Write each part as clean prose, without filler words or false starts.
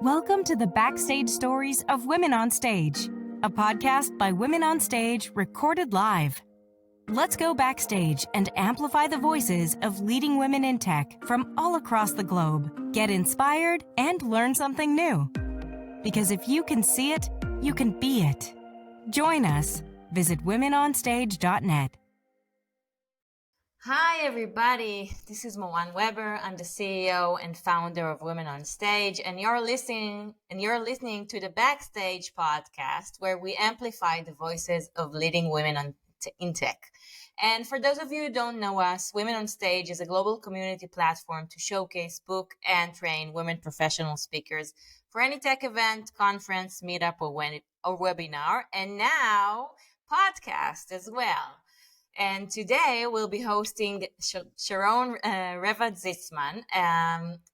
Welcome to the Backstage Stories of Women on Stage, a podcast by Women on Stage recorded live. Let's go backstage and amplify the voices of leading women in tech from all across the globe. Get inspired and learn something new. Because if you can see it, you can be it. Join us. Visit womenonstage.net. Hi, everybody. This is Moran Weber. I'm the CEO and founder of Women on Stage, and you're listening to the Backstage podcast, where we amplify the voices of leading women in tech. And for those of you who don't know us, Women on Stage is a global community platform to showcase, book, and train women professional speakers for any tech event, conference, meetup, or webinar, and now podcast as well. And today we'll be hosting Sharone Zitzman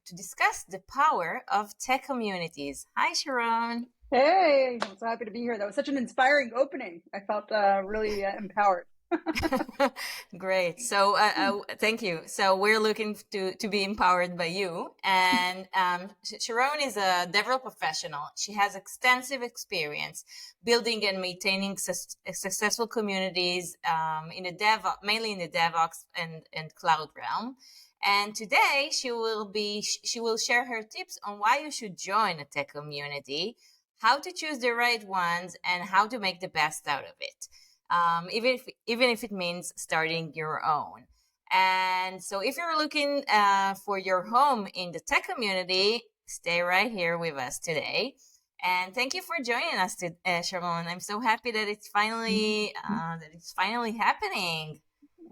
to discuss the power of tech communities. Hi, Sharone. Hey, I'm so happy to be here. That was such an inspiring opening. I felt really empowered. Great. So thank you. So we're looking to be empowered by you. And Sharone is a DevRel professional. She has extensive experience building and maintaining successful communities mainly in the DevOps and cloud realm. And today she will share her tips on why you should join a tech community, how to choose the right ones, and how to make the best out of it. Even if it means starting your own. And so if you're looking for your home in the tech community, stay right here with us today. And thank you for joining us, Sharone. I'm so happy that it's finally happening.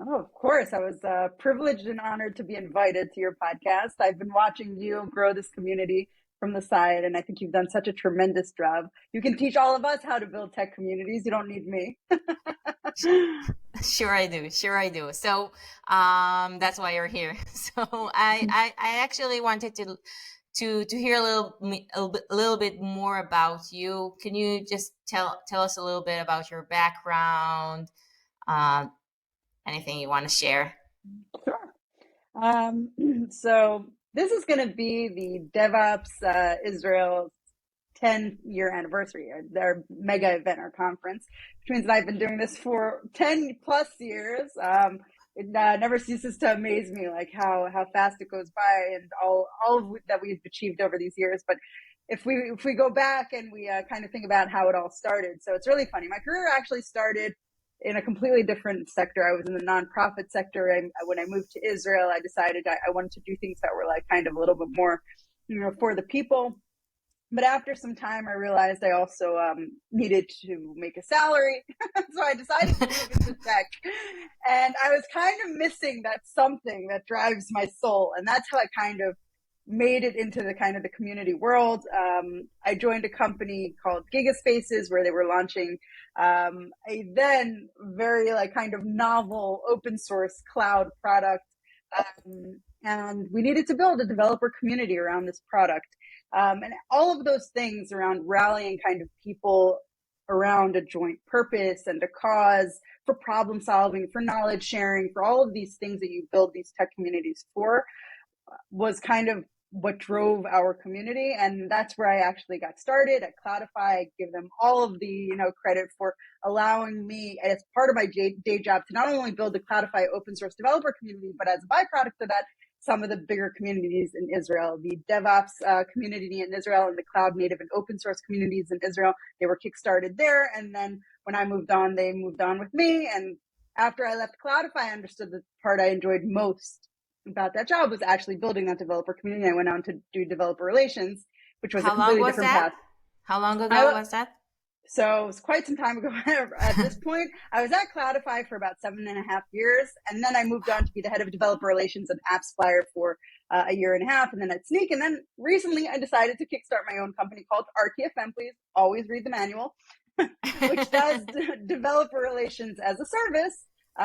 Oh, of course. I was privileged and honored to be invited to your podcast. I've been watching you grow this community from the side, and I think you've done such a tremendous job. You can teach all of us how to build tech communities. You don't need me. Sure I do. So that's why you're here. So I actually wanted to hear a little bit more about you. Can you just tell us a little bit about your background? Anything you want to share? Sure. So this is going to be the DevOps Israel 10-year anniversary, their mega event or conference, which means that I've been doing this for 10 plus years. It never ceases to amaze me, like how fast it goes by and all of that we've achieved over these years. But if we go back and we kind of think about how it all started, so it's really funny. My career actually started in a completely different sector. I was in the nonprofit sector. When I moved to Israel, I decided I wanted to do things that were like kind of a little bit more, for the people. But after some time, I realized I also needed to make a salary. So I decided to move into tech. And I was kind of missing that something that drives my soul. And that's how I kind of made it into the kind of the community world. I joined a company called Gigaspaces, where they were launching a then very kind of novel open source cloud product. And we needed to build a developer community around this product. And all of those things around rallying kind of people around a joint purpose and a cause, for problem solving, for knowledge sharing, for all of these things that you build these tech communities for, was kind of what drove our community. And that's where I actually got started at Cloudify. I give them all of the credit for allowing me, as part of my day job, to not only build the Cloudify open source developer community, but as a byproduct of that, some of the bigger communities in Israel, the DevOps community in Israel and the cloud native and open source communities in Israel. They were kickstarted there. And then when I moved on, they moved on with me. And after I left Cloudify, I understood the part I enjoyed most about that job was actually building that developer community. I went on to do developer relations, which was a completely different path. How long ago was that? So it was quite some time ago. At this point, I was at Cloudify for about 7.5 years. And then I moved on to be the head of developer relations at AppsFlyer for a year and a half. And then at Sneak. And then recently I decided to kickstart my own company called RTFM. Please always read the manual, which does developer relations as a service,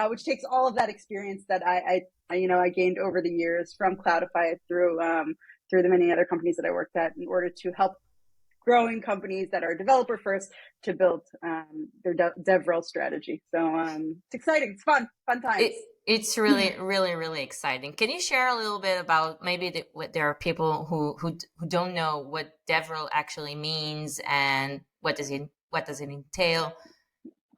which takes all of that experience that I gained over the years from Cloudify through the many other companies that I worked at, in order to help growing companies that are developer first to build their DevRel strategy. So it's exciting. It's fun times. It's really, really, really exciting. Can you share a little bit about maybe what there are people who don't know what DevRel actually means and what does it entail?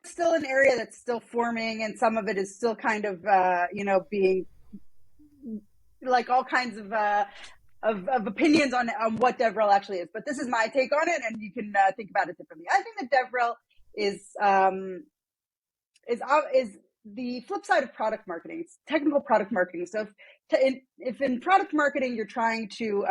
Still an area that's still forming, and some of it is still kind of being like all kinds of opinions on what DevRel actually is. But this is my take on it, and you can think about it differently. I think that DevRel is the flip side of product marketing. It's technical product marketing. So if in product marketing you're trying to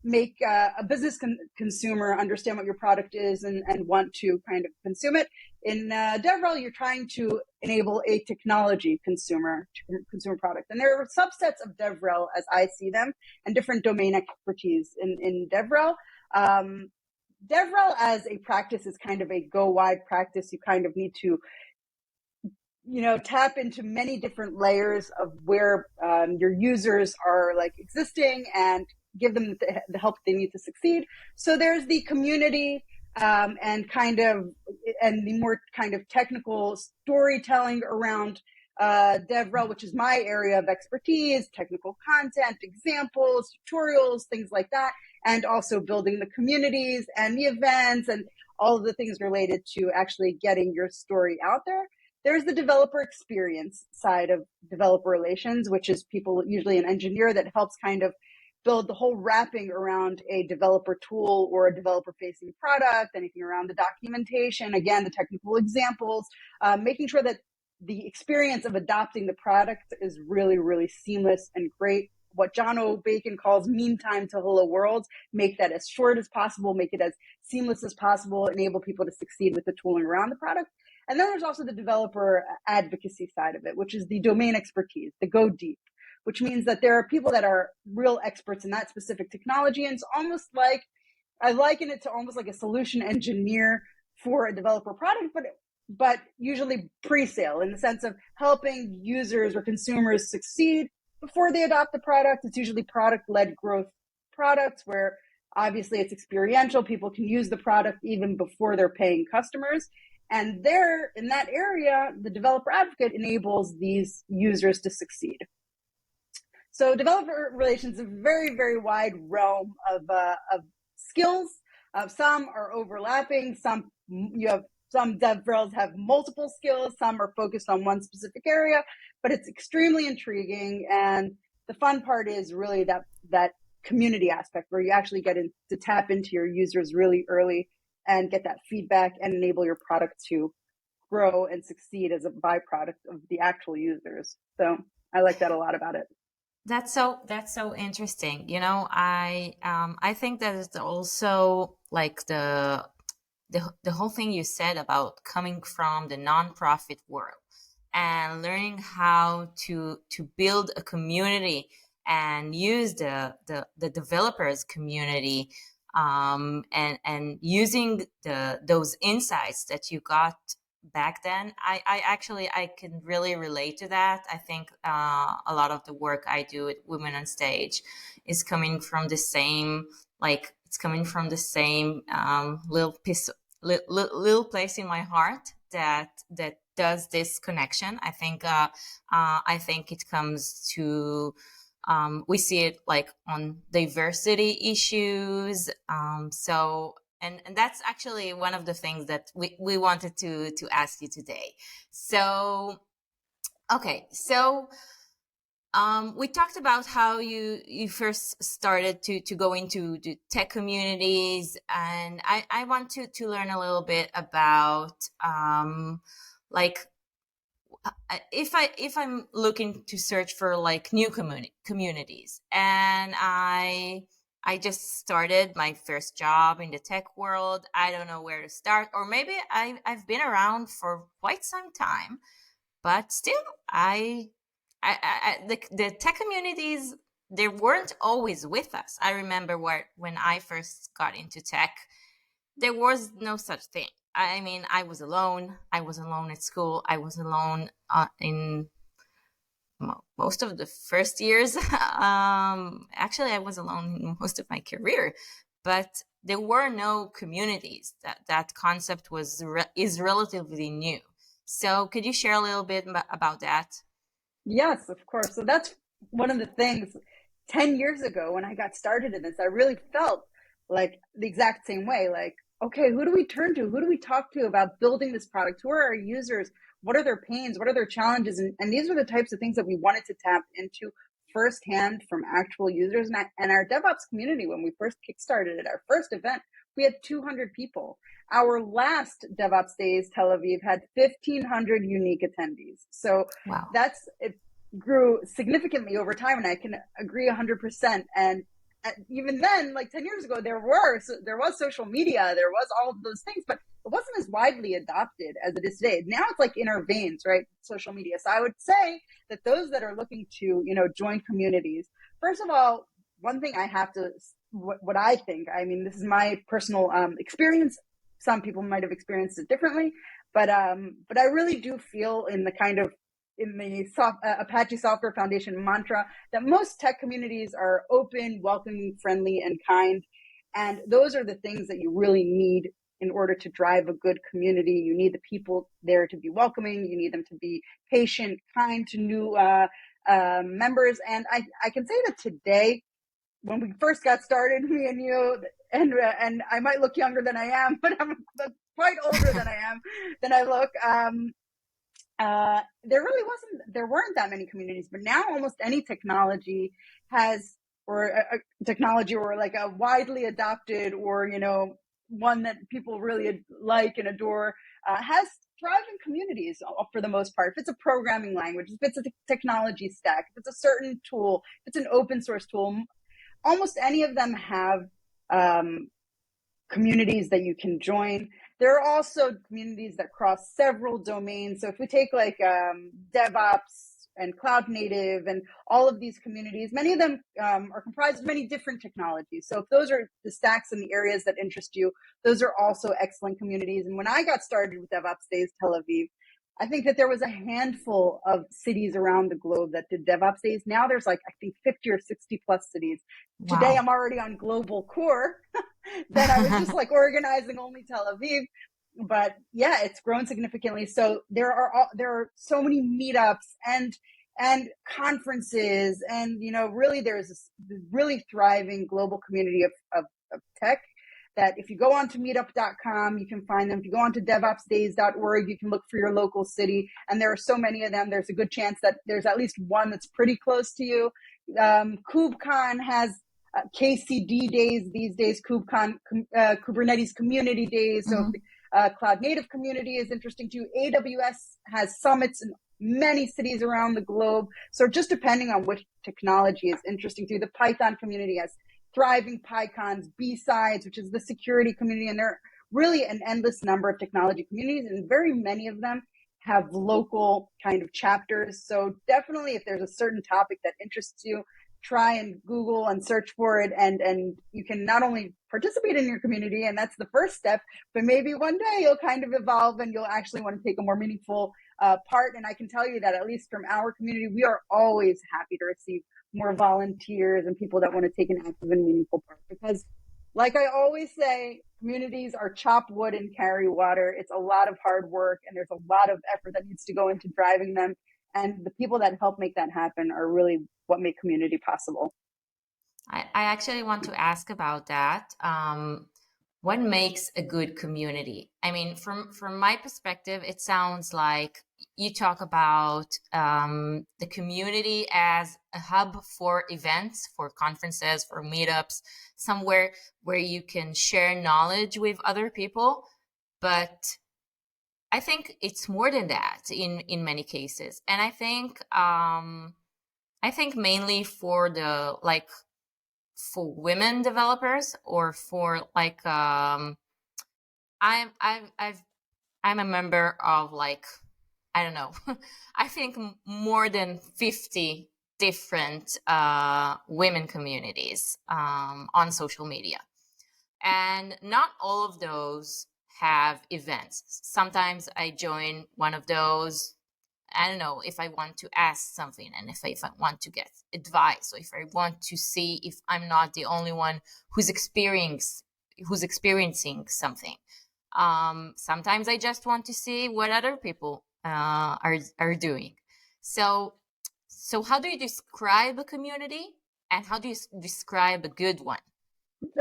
make a business consumer understand what your product is and want to kind of consume it, in DevRel you're trying to enable a technology consumer product. And there are subsets of DevRel as I see them, and different domain expertise in DevRel. DevRel as a practice is kind of a go wide practice. You kind of need to tap into many different layers of where your users are like existing and give them the help they need to succeed. So there's the community and the more kind of technical storytelling around DevRel, which is my area of expertise, technical content, examples, tutorials, things like that, and also building the communities and the events and all of the things related to actually getting your story out there. There's the developer experience side of developer relations, which is people, usually an engineer that helps kind of build the whole wrapping around a developer tool or a developer facing product, anything around the documentation, again, the technical examples, making sure that the experience of adopting the product is really, really seamless and great. What John O. Bacon calls mean time to hello world, make that as short as possible, make it as seamless as possible, enable people to succeed with the tooling around the product. And then there's also the developer advocacy side of it, which is the domain expertise, the go deep, which means that there are people that are real experts in that specific technology. And it's almost like, I liken it to almost like a solution engineer for a developer product, but usually pre-sale, in the sense of helping users or consumers succeed before they adopt the product. It's usually product-led growth products where obviously it's experiential. People can use the product even before they're paying customers. And there, in that area, the developer advocate enables these users to succeed. So developer relations is a very, very wide realm of skills. Some are overlapping. Some DevRels have multiple skills. Some are focused on one specific area, but it's extremely intriguing. And the fun part is really that community aspect where you actually get to tap into your users really early and get that feedback and enable your product to grow and succeed as a byproduct of the actual users. So I like that a lot about it. That's so interesting. I think that it's also like the whole thing you said about coming from the nonprofit world and learning how to build a community and use the developers community, and using those insights that you got back then. I can really relate to that. I think a lot of the work I do at Women on Stage is coming from the same, little place in my heart that does this connection. I think it comes to, we see it like on diversity issues. And that's actually one of the things that we wanted to ask you today. So, okay. So, we talked about how you first started to go into the tech communities, and I want to learn a little bit about, if I'm looking to search for like new communities, and I just started my first job in the tech world. I don't know where to start, or maybe I've been around for quite some time, but still the tech communities, they weren't always with us. I remember when I first got into tech, there was no such thing. I mean, I was alone. I was alone at school. I was alone in most of the first years. Actually, I was alone in most of my career, but there were no communities. That concept is relatively new. So could you share a little bit about that? Yes, of course. So that's one of the things 10 years ago when I got started in this, I really felt like the exact same way. Like, okay, who do we turn to? Who do we talk to about building this product? Who are our users? What are their pains? What are their challenges? And these are the types of things that we wanted to tap into firsthand from actual users. And our DevOps community, when we first kickstarted it, our first event, we had 200 people. Our last DevOps Days Tel Aviv had 1,500 unique attendees. So Wow. it grew significantly over time, and I can agree 100%. And even then, like 10 years ago, there was social media, there was all of those things, but it wasn't as widely adopted as it is today. Now it's like in our veins, right? Social media. So I would say that those that are looking to, join communities, first of all, one thing I have to, what I think, I mean, this is my personal experience. Some people might have experienced it differently, but I really do feel in the Apache Software Foundation mantra that most tech communities are open, welcoming, friendly, and kind. And those are the things that you really need in order to drive a good community. You need the people there to be welcoming. You need them to be patient, kind to new members. And I can say that today, when we first got started, me and you, and I might look younger than I am, but I'm quite older than I look. There weren't that many communities, but now almost any technology has, or a technology, or like a widely adopted, or one that people really like and adore, has thriving communities for the most part. If it's a programming language, if it's a technology stack, if it's a certain tool, if it's an open source tool, almost any of them have communities that you can join. There are also communities that cross several domains. So if we take like DevOps and Cloud Native and all of these communities, many of them are comprised of many different technologies. So if those are the stacks and the areas that interest you, those are also excellent communities. And when I got started with DevOps Days Tel Aviv, I think that there was a handful of cities around the globe that did DevOps Days. Now there's like, I think 50 or 60 plus cities. Wow. Today I'm already on global core. Then I was just like organizing only Tel Aviv. But yeah, it's grown significantly. So there are so many meetups and conferences, and really there's this really thriving global community of tech that if you go on to meetup.com, you can find them. If you go on to devopsdays.org, you can look for your local city. And there are so many of them. There's a good chance that there's at least one that's pretty close to you. KubeCon has KCD days these days, KubeCon, Kubernetes Community Days. So Cloud Native community is interesting too. AWS has summits in many cities around the globe. So just depending on which technology is interesting to you. The Python community has thriving PyCons, B-Sides, which is the security community. And there are really an endless number of technology communities, and very many of them have local kind of chapters. So definitely if there's a certain topic that interests you, try and Google and search for it, and you can not only participate in your community, and that's the first step, but maybe one day you'll kind of evolve and you'll actually want to take a more meaningful part. And I can tell you that at least from our community, we are always happy to receive more volunteers and people that want to take an active and meaningful part, because like I always say, communities are chop wood and carry water. It's a lot of hard work, and there's a lot of effort that needs to go into driving them. And the people that help make that happen are really what make community possible. I actually want to ask about that. What makes a good community? I mean, from my perspective, it sounds like you talk about the community as a hub for events, for conferences, for meetups, somewhere where you can share knowledge with other people. But I think it's more than that in many cases. And I think mainly for the for women developers, or for I'm a member of I don't know, I think more than 50 different women communities on social media, and not all of those have events. Sometimes I join one of those, I don't know, if I want to ask something, and if I want to get advice, or if I want to see if I'm not the only one who's experiencing something. Sometimes I just want to see what other people are doing. So So how do you describe a community, and how do you describe a good one?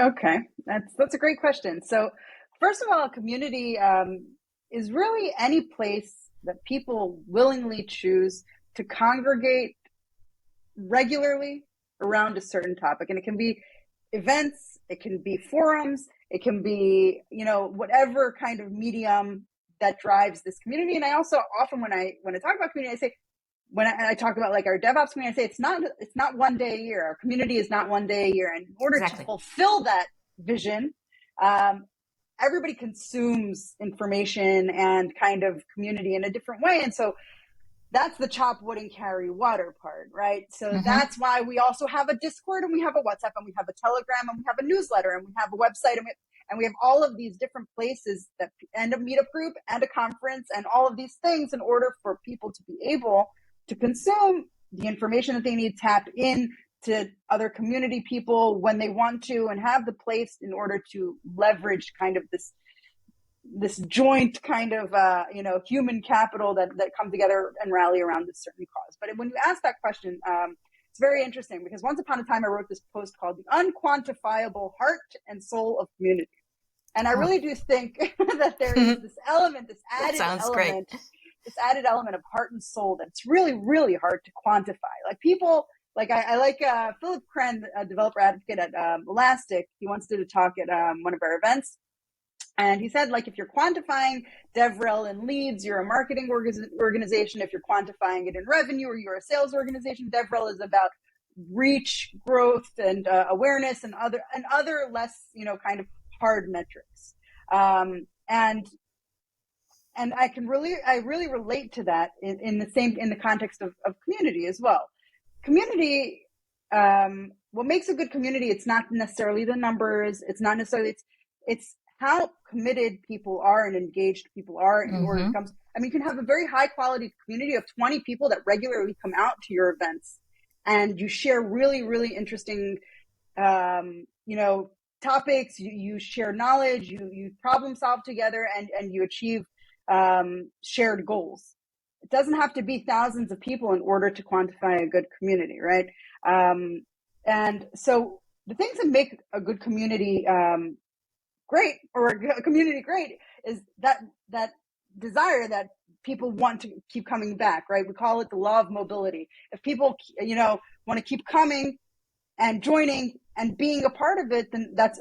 Okay, that's a great question. So, first of all, a community is really any place that people willingly choose to congregate regularly around a certain topic, and it can be events, it can be forums, it can be whatever kind of medium that drives this community. And I also often when I talk about community, I say when I talk about like our DevOps community, I say it's not one day a year. Our community is not one day a year. And in order to fulfill that vision, everybody consumes information and kind of community in a different way. And so that's the chop wood and carry water part, right? So that's why we also have a Discord, and we have a WhatsApp, and we have a Telegram, and we have a newsletter, and we have a website, and we have all of these different places and a meetup group and a conference and all of these things in order for people to be able to consume the information that they need, tap in to other community people when they want to, and have the place in order to leverage kind of this joint kind of human capital that come together and rally around this certain cause. But when you ask that question, it's very interesting, because once upon a time I wrote this post called "The Unquantifiable Heart and Soul of Community," and I really do think that there is this element, this added element, this added element of heart and soul that's really, really hard to quantify. Like people, like I like Philip Kren, a developer advocate at Elastic. He once did a talk at one of our events. And he said, like, if you're quantifying DevRel in leads, you're a marketing organization. If you're quantifying it in revenue, or you're a sales organization, DevRel is about reach, growth, and awareness, and other less, kind of hard metrics. And I really relate to that in the context of community as well. Community, what makes a good community, it's not necessarily the numbers. It's not necessarily, it's how committed people are and engaged people are in order to come. I mean, you can have a very high quality community of 20 people that regularly come out to your events, and you share really, really interesting, topics. You share knowledge, you problem solve together, and you achieve shared goals. It doesn't have to be thousands of people in order to quantify a good community, right? And so the things that make a good community great, or a community great, is that desire that people want to keep coming back, right? We call it the law of mobility. If people, want to keep coming and joining and being a part of it, then that's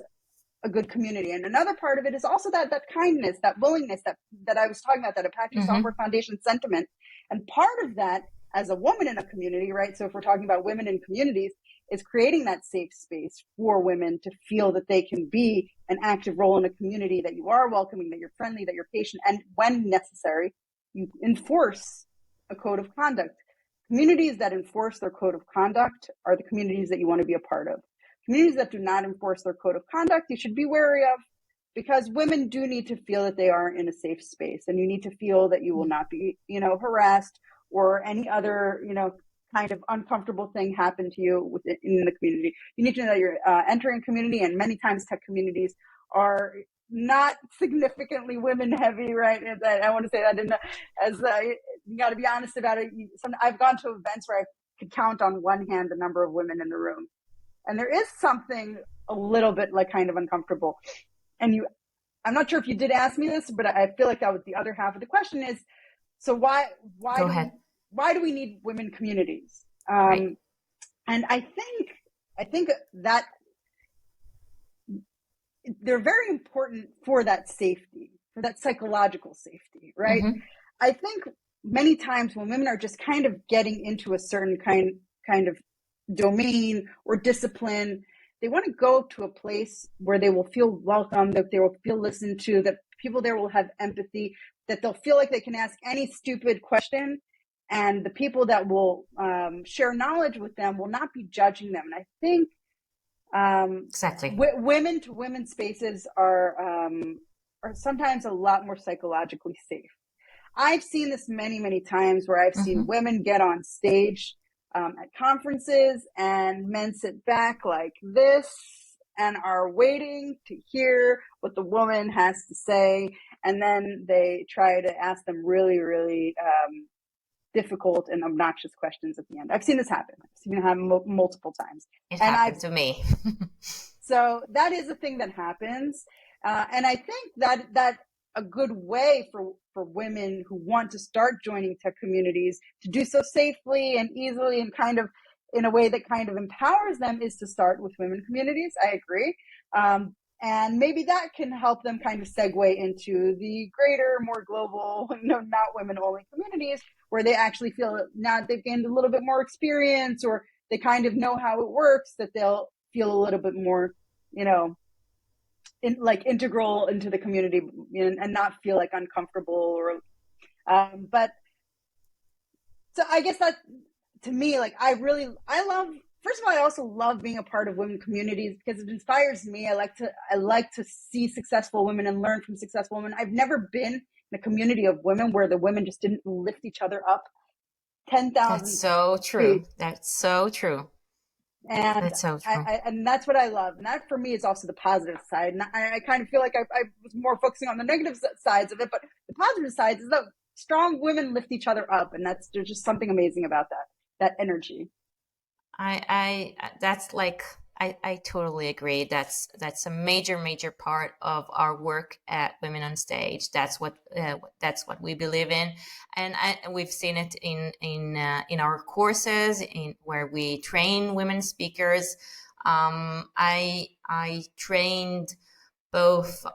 a good community. And another part of it is also that kindness, that willingness that I was talking about, that Apache Software Foundation sentiment. And part of that, as a woman in a community, right? So if we're talking about women in communities, is creating that safe space for women to feel that they can be an active role in a community, that you are welcoming, that you're friendly, that you're patient, and when necessary, you enforce a code of conduct. Communities that enforce their code of conduct are the communities that you want to be a part of. Communities that do not enforce their code of conduct, you should be wary of, because women do need to feel that they are in a safe space, and you need to feel that you will not be, harassed or any other, kind of uncomfortable thing happen to you in the community. You need to know that you're entering a community, and many times tech communities are not significantly women heavy, right? I want to say that you got to be honest about it. I've gone to events where I could count on one hand the number of women in the room, and there is something a little bit like kind of uncomfortable. And I'm not sure if you did ask me this, but I feel like that was the other half of the question is, so why do we need women communities? Right. And I think that they're very important for that safety, for that psychological safety, right? I think many times when women are just kind of getting into a certain kind of domain or discipline, they want to go to a place where they will feel welcome, that they will feel listened to, that people there will have empathy, that they'll feel like they can ask any stupid question, and the people that will share knowledge with them will not be judging them. And I think exactly, women to women spaces are sometimes a lot more psychologically safe. I've seen this many, many times where I've seen women get on stage at conferences, and men sit back like this and are waiting to hear what the woman has to say. And then they try to ask them really, really difficult and obnoxious questions at the end. I've seen this happen. I've seen it happen multiple times. It happened to me. So that is a thing that happens. And I think that a good way for women who want to start joining tech communities to do so safely and easily and kind of in a way that kind of empowers them is to start with women communities. I agree. And maybe that can help them kind of segue into the greater, more global, not women-only communities where they actually feel that now they've gained a little bit more experience or they kind of know how it works, that they'll feel a little bit more, integral into the community and not feel like uncomfortable or, but so I guess that to me, I love, first of all, I also love being a part of women communities because it inspires me. I like to see successful women and learn from successful women. I've never been in a community of women where the women just didn't lift each other up 10,000 That's so true. feet. That's so true. And that's so true. And that's what I love. And that for me is also the positive side. And I kind of feel like I was more focusing on the negative sides of it, but the positive sides is that strong women lift each other up. And there's just something amazing about that energy. I totally agree. That's a major part of our work at Women on Stage. That's what we believe in, and we've seen it in our courses where we train women speakers. I trained both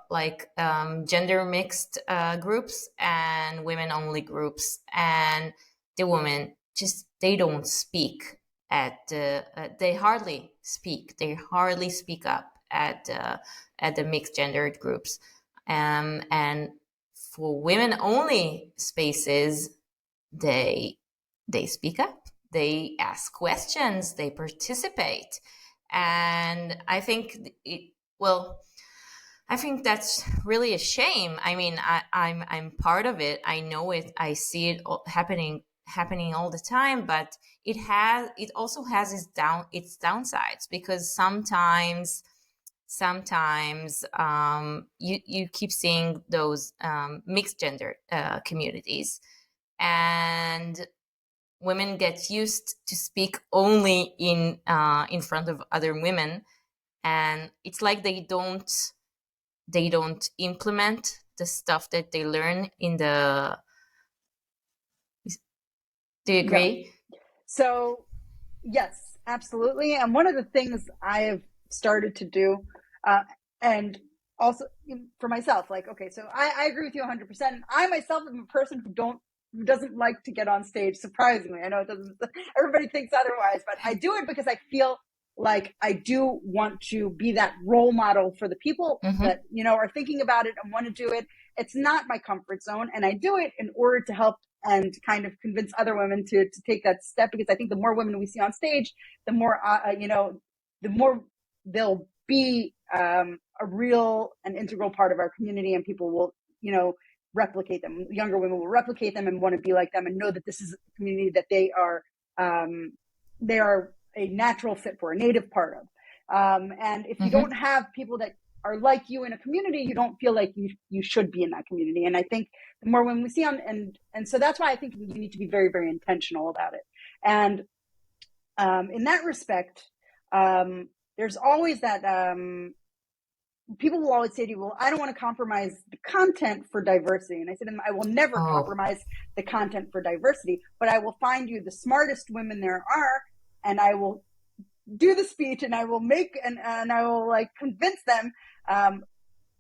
gender mixed groups and women only groups, and the women they don't speak they hardly speak up at the mixed gendered groups, and for women only spaces they speak up, they ask questions, they participate, and I think that's really a shame. I mean, I'm part of it. I know it. I see it happening all the time, but it also has its downsides, because sometimes you keep seeing those mixed gender communities, and women get used to speak only in front of other women, and it's like they don't implement the stuff that they learn in the. Do you agree? Yeah. So, yes, absolutely. And one of the things I have started to do, and also for myself, so I agree with you 100%. I myself am a person who doesn't like to get on stage, surprisingly. I know it doesn't, everybody thinks otherwise, but I do it because I feel like I do want to be that role model for the people that, are thinking about it and want to do it. It's not my comfort zone. And I do it in order to help and kind of convince other women to take that step, because I think the more women we see on stage, the more, the more they'll be a real and integral part of our community, and people will, replicate them. Younger women will replicate them and want to be like them and know that this is a community that they are a natural fit for, a native part of. And if you don't have people that are like you in a community, you don't feel like you should be in that community. And I think the more women we see and so that's why I think you need to be very, very intentional about it. And in that respect, there's always that people will always say to you, well, I don't want to compromise the content for diversity. And I said, I will never compromise the content for diversity, but I will find you the smartest women there are, and I will do the speech, and I will make and I will convince them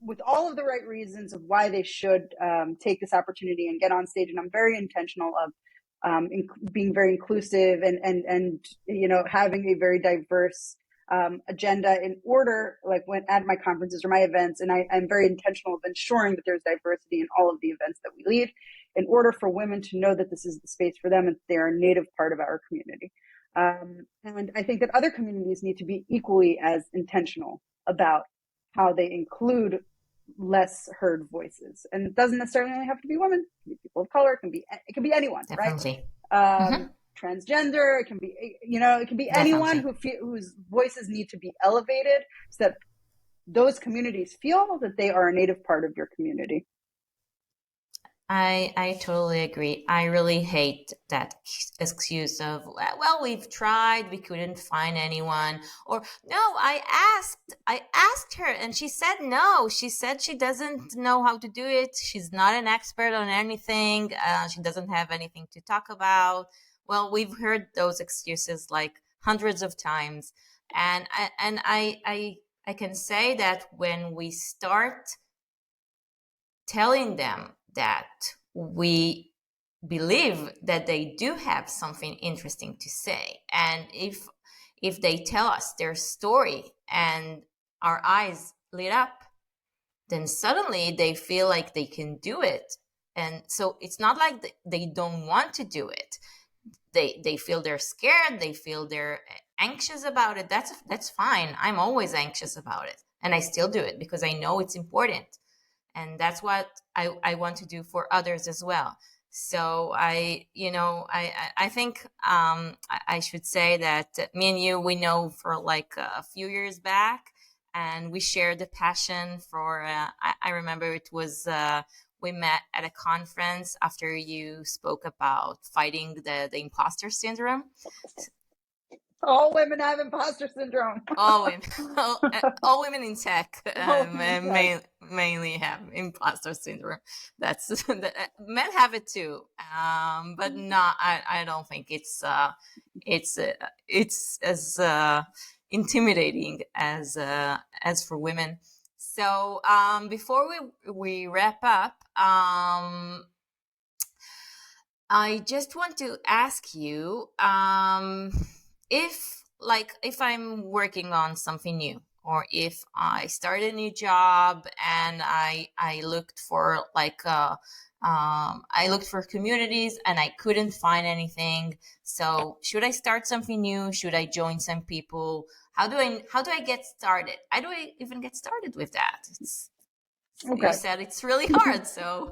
with all of the right reasons of why they should take this opportunity and get on stage. And I'm very intentional of being very inclusive and having a very diverse agenda in order, when at my conferences or my events, and I'm very intentional of ensuring that there's diversity in all of the events that we lead, in order for women to know that this is the space for them and they're a native part of our community. And I think that other communities need to be equally as intentional about how they include less heard voices. And it doesn't necessarily only have to be women. It can be people of color. It can be anyone, Definitely. Right? Transgender. It can be, it can be anyone whose voices need to be elevated so that those communities feel that they are a native part of your community. I totally agree. I really hate that excuse of, well, we've tried, we couldn't find anyone. Or, no, I asked her and she said no. She said she doesn't know how to do it. She's not an expert on anything. She doesn't have anything to talk about. Well, we've heard those excuses like hundreds of times. And I can say that when we start telling them that we believe that they do have something interesting to say, and if they tell us their story and our eyes lit up, then suddenly they feel like they can do it. And so it's not like they don't want to do it. They feel they're scared, they feel they're anxious about it. That's fine. I'm always anxious about it, and I still do it because I know it's important, and that's what I want to do for others as well. So I think I should say that me and you, we know for like a few years back, and we shared the passion for. I remember it was we met at a conference after you spoke about fighting the imposter syndrome. All women have imposter syndrome. All women, all women in tech mainly have imposter syndrome. That's men have it too, but not. I don't think it's as intimidating as for women. So before we wrap up, I just want to ask you. If I'm working on something new, or if I start a new job and I looked for I looked for communities and I couldn't find anything. So should I start something new? Should I join some people? How do I get started? How do I even get started with that? Okay. You said it's really hard, so.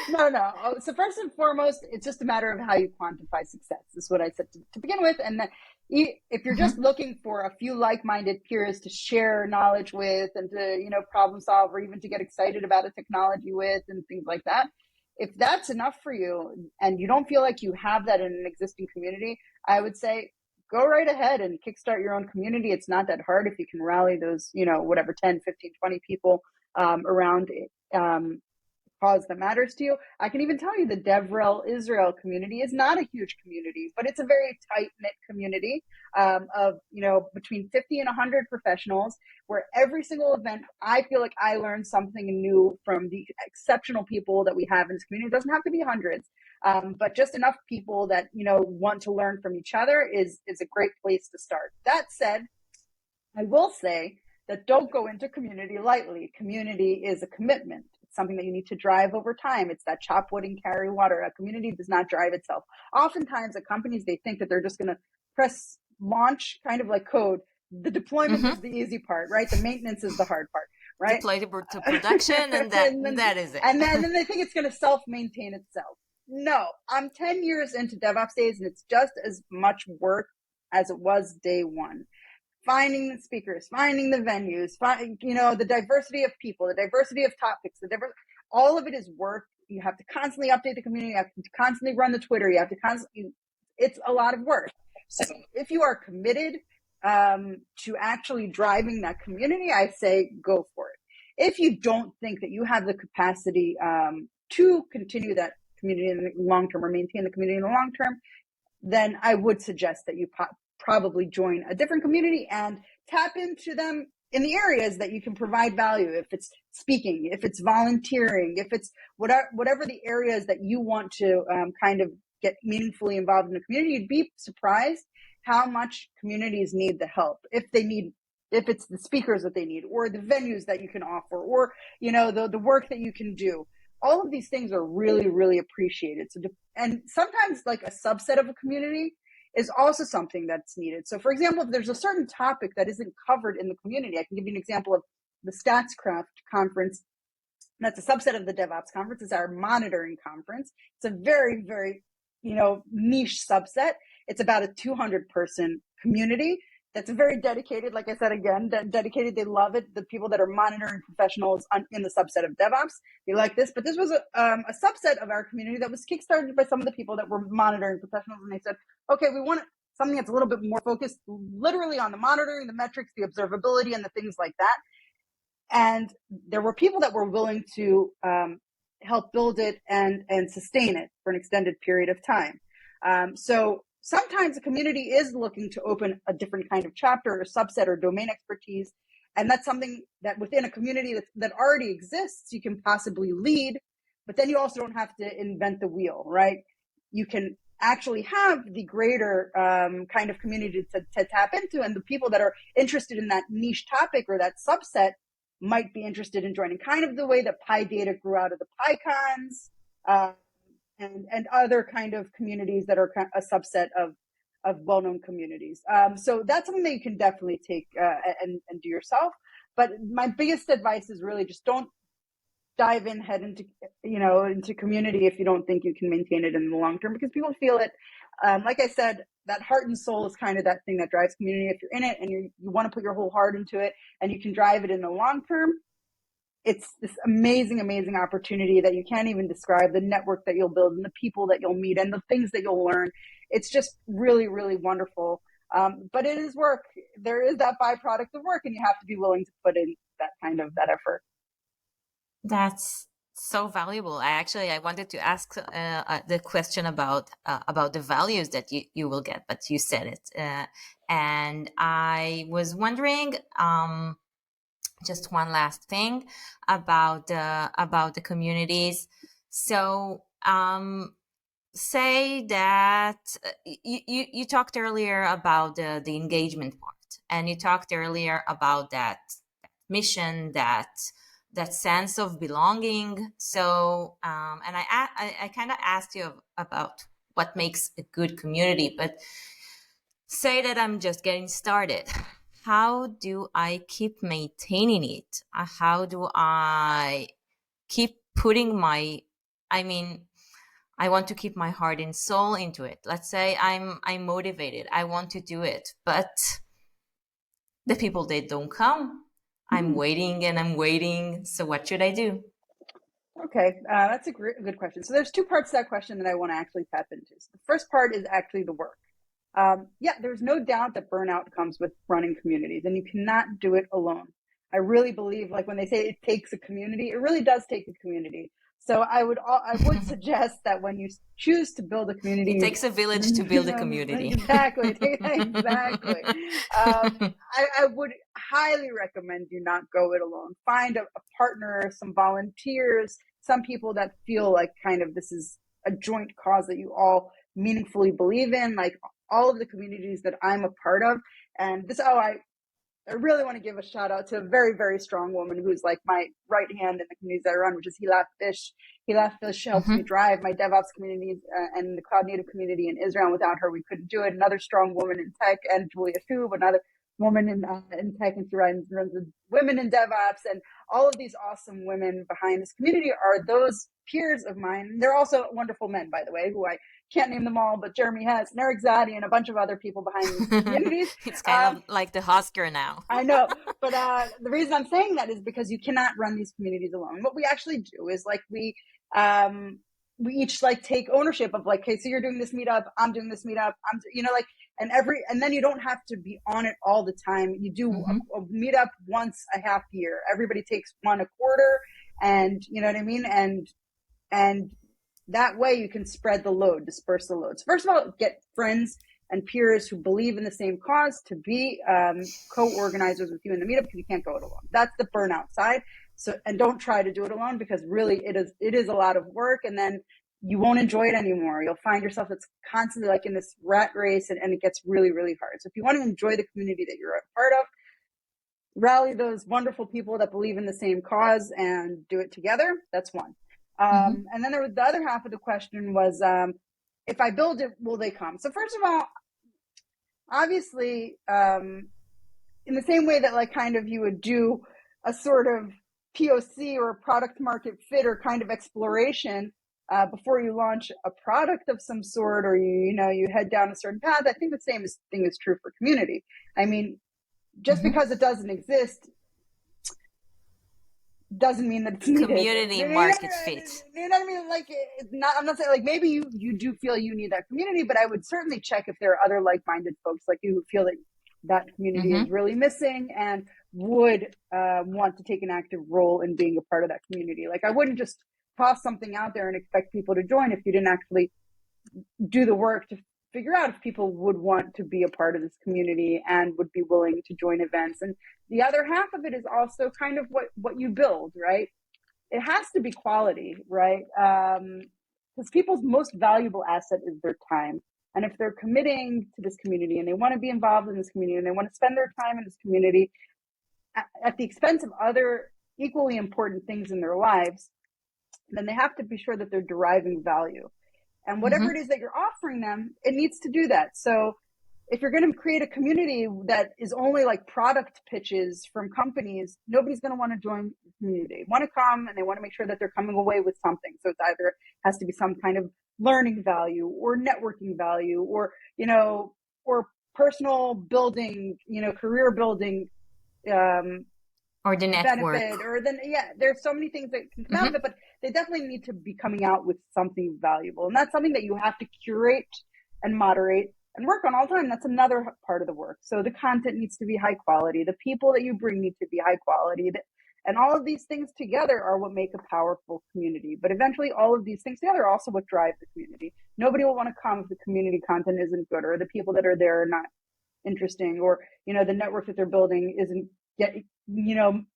No. So first and foremost, it's just a matter of how you quantify success. Is what I said to begin with. And then if you're just looking for a few like-minded peers to share knowledge with and to, problem solve, or even to get excited about a technology with and things like that, if that's enough for you and you don't feel like you have that in an existing community, I would say go right ahead and kickstart your own community. It's not that hard if you can rally those, whatever, 10, 15, 20 people around cause that matters to you. I can even tell you the DevRel Israel community is not a huge community, but it's a very tight-knit community of, between 50 and 100 professionals, where every single event, I feel like I learned something new from the exceptional people that we have in this community. It doesn't have to be hundreds, but just enough people that, want to learn from each other is a great place to start. That said, I will say that don't go into community lightly. Community is a commitment. It's something that you need to drive over time. It's that chop wood and carry water. A community does not drive itself. Oftentimes at companies, they think that they're just going to press launch, kind of like code. The deployment is the easy part, right? The maintenance is the hard part, right? Deploy to production, and that is it. And then they think it's going to self-maintain itself. No, I'm 10 years into DevOps days, and it's just as much work as it was day one. Finding the speakers, finding the venues, the diversity of people, the diversity of topics, all of it is work. You have to constantly update the community. You have to constantly run the Twitter. You have to it's a lot of work. So if you are committed to actually driving that community, I say go for it. If you don't think that you have the capacity to continue that community in the long term or maintain the community in the long term, then I would suggest that you probably join a different community and tap into them in the areas that you can provide value. If it's speaking, if it's volunteering, if it's whatever the areas that you want to kind of get meaningfully involved in the community, you'd be surprised how much communities need the help. If it's the speakers that they need, or the venues that you can offer, or the work that you can do. All of these things are really, really appreciated. So, and sometimes like a subset of a community is also something that's needed. So for example, if there's a certain topic that isn't covered in the community, I can give you an example of the StatsCraft conference. That's a subset of the DevOps conference. It's our monitoring conference. It's a very, very, niche subset. It's about a 200-person community that's very dedicated. Like I said, again, dedicated. They love it. The people that are monitoring professionals in the subset of DevOps, they like this. But this was a subset of our community that was kickstarted by some of the people that were monitoring professionals. And they said, okay, we want something that's a little bit more focused literally on the monitoring, the metrics, the observability, and the things like that. And there were people that were willing to help build it and sustain it for an extended period of time. So sometimes a community is looking to open a different kind of chapter or subset or domain expertise. And that's something that within a community that already exists, you can possibly lead, but then you also don't have to invent the wheel, right? You can actually have the greater kind of community to tap into, and the people that are interested in that niche topic or that subset might be interested in joining, kind of the way that PyData grew out of the PyCons, and other kind of communities that are a subset of well-known communities. So that's something that you can definitely take and do yourself. But my biggest advice is really just don't dive in head into community if you don't think you can maintain it in the long term, because people feel it. Like I said, that heart and soul is kind of that thing that drives community. If you're in it and you want to put your whole heart into it and you can drive it in the long term, it's this amazing, amazing opportunity that you can't even describe, the network that you'll build and the people that you'll meet and the things that you'll learn. It's just really, really wonderful. But it is work. There is that byproduct of work, and you have to be willing to put in that effort. That's so valuable. I wanted to ask the question about the values that you will get, but you said it. And I was wondering, just one last thing about the communities. So say that you talked earlier about the engagement part, and you talked earlier about that mission, that sense of belonging. So and I kind of asked you about what makes a good community, but say that I'm just getting started. How do I keep maintaining it? How do I keep putting I want to keep my heart and soul into it. Let's say I'm motivated. I want to do it, but the people, they don't come. I'm waiting and I'm waiting. So what should I do? Okay, that's a good question. So there's two parts to that question that I want to actually tap into. So the first part is actually the work. There's no doubt that burnout comes with running communities, and you cannot do it alone. I really believe, like when they say it takes a community, it really does take a community. So I would suggest that when you choose to build a community, it takes a village to build a community. Exactly. Exactly. I would highly recommend you not go it alone. Find a partner, some volunteers, some people that feel like kind of this is a joint cause that you all meaningfully believe in, like all of the communities that I'm a part of. And this, I really want to give a shout out to a very, very strong woman who's like my right hand in the communities I run, which is Hila Fish. Hila Fish helps me drive my DevOps communities and the cloud native community in Israel. Without her, we couldn't do it. Another strong woman in tech, and Julia Shub, another woman in tech, and she runs the women in DevOps, and all of these awesome women behind this community are those peers of mine. They're also wonderful men, by the way, who I can't name them all, but Jeremy Hess, and Eric Zadi, and a bunch of other people behind these communities. It's kind of like the Husker now. I know, but the reason I'm saying that is because you cannot run these communities alone. What we actually do is like we each like take ownership of like, okay, so you're doing this meetup, I'm doing this meetup, and then you don't have to be on it all the time. You do a meetup once a half year. Everybody takes one a quarter, and you know what I mean? And that way you can spread the load, disperse the load. So first of all, get friends and peers who believe in the same cause to be co-organizers with you in the meetup, because you can't go it alone. That's the burnout side. So, and don't try to do it alone, because really it is a lot of work, and then you won't enjoy it anymore. You'll find yourself that's constantly like in this rat race, and it gets really, really hard. So if you want to enjoy the community that you're a part of, rally those wonderful people that believe in the same cause and do it together. That's one. And then the other half of the question was, if I build it, will they come? So first of all, obviously, in the same way that like kind of you would do a sort of POC or product market fit or kind of exploration, before you launch a product of some sort, or you head down a certain path. I think the same thing is true for community. I mean, just because it doesn't exist doesn't mean that it's needed. Community market fit. You know what I mean? Like, I'm not saying, like, maybe you do feel you need that community, but I would certainly check if there are other like-minded folks like you who feel that community is really missing and would want to take an active role in being a part of that community. Like, I wouldn't just toss something out there and expect people to join if you didn't actually do the work to figure out if people would want to be a part of this community and would be willing to join events. And the other half of it is also kind of what you build, right? It has to be quality, right? Because people's most valuable asset is their time. And if they're committing to this community and they want to be involved in this community and they want to spend their time in this community at the expense of other equally important things in their lives, then they have to be sure that they're deriving value. And whatever it is that you're offering them, it needs to do that. So if you're going to create a community that is only like product pitches from companies, nobody's going to want to join the community. They want to come and they want to make sure that they're coming away with something. So it's either has to be some kind of learning value or networking value or, or personal building, career building, or the network, benefit, or then there's so many things that can come out of it, but they definitely need to be coming out with something valuable, and that's something that you have to curate and moderate and work on all the time. That's another part of the work. So the content needs to be high quality, the people that you bring need to be high quality, and all of these things together are what make a powerful community. But eventually, all of these things together are also what drive the community. Nobody will want to come if the community content isn't good, or the people that are there are not interesting, or the network that they're building isn't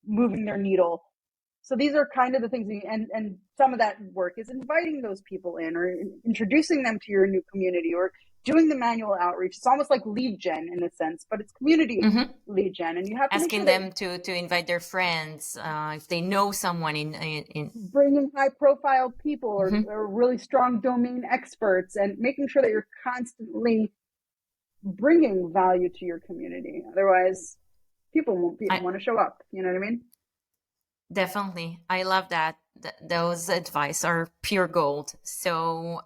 moving their needle. So these are kind of the things, and some of that work is inviting those people in or introducing them to your new community or doing the manual outreach. It's almost like lead gen in a sense, but it's community lead gen, and you have to asking them to invite their friends if they know someone in bringing high profile people or really strong domain experts, and making sure that you're constantly bringing value to your community. Otherwise, people won't want to show up. You know what I mean? Definitely. I love that. Those advice are pure gold. So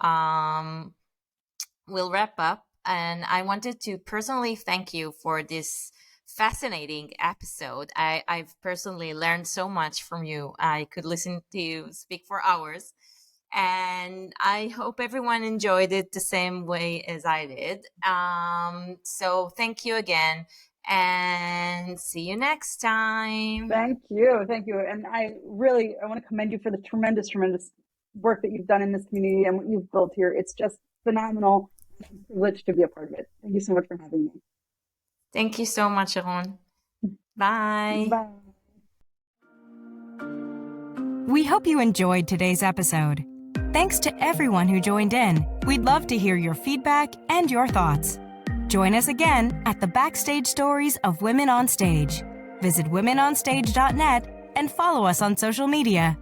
we'll wrap up. And I wanted to personally thank you for this fascinating episode. I've personally learned so much from you. I could listen to you speak for hours. And I hope everyone enjoyed it the same way as I did. So thank you again. And see you next time. Thank you. And I want to commend you for the tremendous work that you've done in this community and what you've built here. It's just phenomenal. It's a privilege to be a part of it. Thank you so much for having me. Thank you so much, Sharone. Bye. Bye. We hope you enjoyed today's episode. Thanks to everyone who joined in. We'd love to hear your feedback and your thoughts. Join us again at the Backstage Stories of Women on Stage. Visit womenonstage.net and follow us on social media.